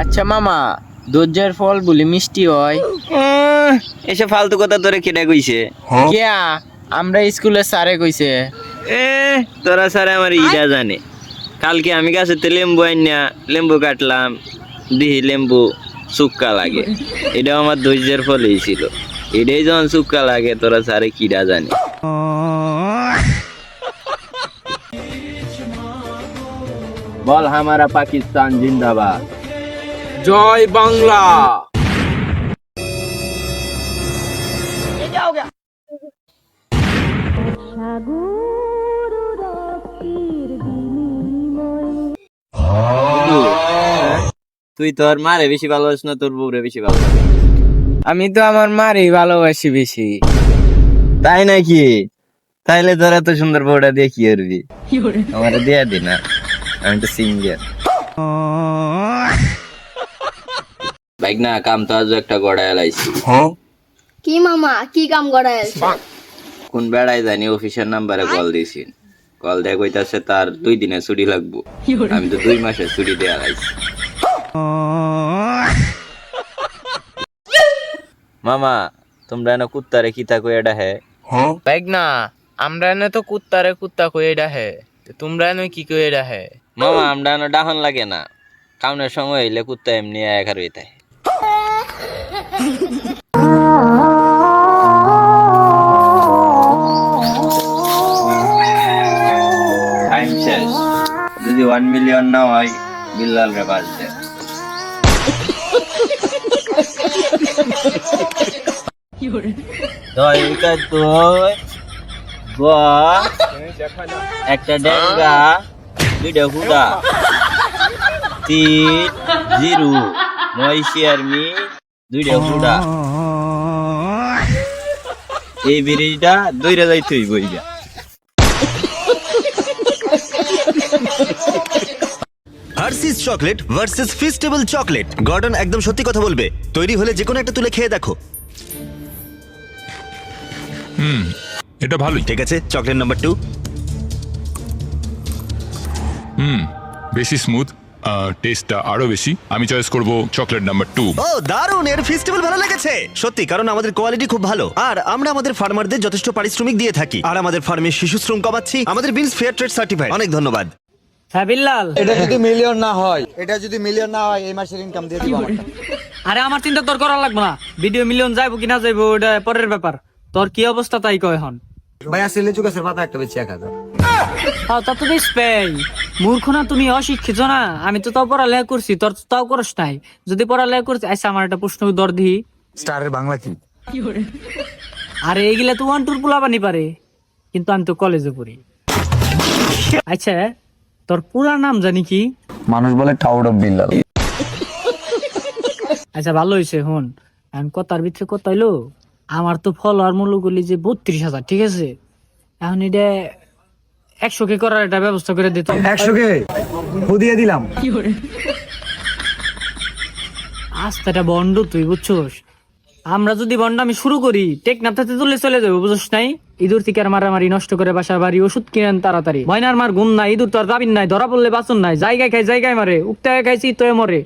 আচ্ছা মামা, ধৈর্যের ফল বলি মিষ্টি হয়। এসব ফালতু কথা তোরে কেডা কইছে? কেয়া আমরা স্কুলে স্যারে কইছে। এ তোরা স্যার আমার ইটা জানে। কালকে আমি গাছেতে লেম্বু আইনা লেম্বু কাটলাম, দিহি লেম্বু সুক্কা লাগে। এটাও আমার ধৈর্যের ফলেই ছিল। এটাই যখন সুক্কা লাগে তোরা স্যারে কিডা জানে। বল হামারা পাকিস্তান জিন্দাবাদ। জয় বাংলা। তুই তোর মারে বেশি ভালোবাসিস না তোর বউরে বেশি ভালোবাসিস? আমি তো আমার মারই ভালোবাসি বেশি। তাই নাকি? তাইলে তোর এত সুন্দর বউটা দিয়ে কি করবি? আমার দিয়ে দি না, আমি তো সিঙ্গেল। বাইক না কাম তো আজ একটা গড়ায় লাইছি। কি মামা কি কাম করায় কোন বেড়ায় জানি অফিসের নাম্বারে কল দিয়েছি। কল দেয়া কইতাছে তার 2 দিনে ছুটি লাগবো। আমি তো 2 মাসের ছুটি দেয়া লাইছি। মামা তোমরা না কুত্তারে কিতা কই এটা হে? বাইক না আমরা এনে তো কুত্তারে কুত্তা কই ডাহে, তোমরা এনে কি কই ডাহে? মামা আমরা না ডাহন লাগে না, কাউনের সময় হইলে কুত্তা এমনি একার হইতে। টাইম শেষ। যদি 1 মিলিয়ন না হয় বিল্লাল রে বাজ দে। দই কা দই বা একটা ডেঙ্গা 2টা হুডা 3-0 9 আর্মি 2টা হুডা। এই ব্রিজটা দইরা যাইতে হইব ইগা। Hershey's chocolate versus Feastables chocolate. Gordon একদম সত্যি কথা বলবে, তৈরি হলে যে কোনো একটা তুলে খেয়ে দেখো। এটা ভালোই। ঠিক আছে, চকলেট নাম্বার 2। বেশি স্মুথ, টেস্টটা আরো বেশি। আমি চয়েস করব চকলেট নাম্বার 2। ও দারুণ, এর ফিস্টেবল ভালো লেগেছে সত্যি, কারণ আমাদের কোয়ালিটি খুব ভালো আর আমরা আমাদের ফার্মারদের যথেষ্ট পারিশ্রমিক দিয়ে থাকি আর আমাদের ফার্মে শিশু শ্রম কমাচ্ছি। আমাদের বিনস ফেয়ার ট্রেড সার্টিফাইড। অনেক ধন্যবাদ। হ্যাঁ বিল্লাল, এটা যদি মিলিয়ন না হয় এই মাসের ইনকাম দিয়ে দিব আমাকে। আরে আমার চিন্তা তোর করা লাগবে না। ভিডিও মিলিয়ন যাইবো কি না যাইবো ওটা পরের ব্যাপার। তোর কি অবস্থা তাই কয় এখন। ভাই আসলে লিচু গাছের পাতা একটা বেশি 1000। তা তো বেশ পেই। মূর্খ না তুমি, অশিক্ষিত না। আমি তো তাও পড়ালেখা করছি, তোর তো তাও করস নাই। যদি পড়ালেখা করছি, আচ্ছা আমার একটা প্রশ্ন দর দিই। স্টারের বাংলা কি? আরে এইগুলা তো 1 2 পোলা বানি পারে, কিন্তু আমি তো কলেজে পড়ি। আচ্ছা তোর পুরা নাম জানি কি? মানুষ বলে টাউড অফ বিল্লাল। আচ্ছা ভালো হয়েছে। হন এখন কথার ভিতরে কথা হইলো, আমার তো ফলোয়ার মূল্য করলি যে 32,000, ঠিক আছে? এখন এটা 100K করার একটা ব্যবস্থা করে দিত। 100K দিয়ে দিলাম। আস্তাটা বন্ড তুই বুঝছোস। আমরা যদি বন্ড আমি শুরু করি, টেকনাফতে তুলে চলে যাবো, বুঝছ নাই? ইঁদুর থেকে আর মারামারি, নষ্ট করে বাসা বাড়ি, ওষুধ কিনেন তাড়াতাড়ি। ময়নার মার ঘুম নাই, ইঁদুর তো আর যাবিন নাই, ধরা পড়লে বাঁচন নাই, জায়গায় খাই জায়গায় মারে, উক্তায় খাইছি তো মরে।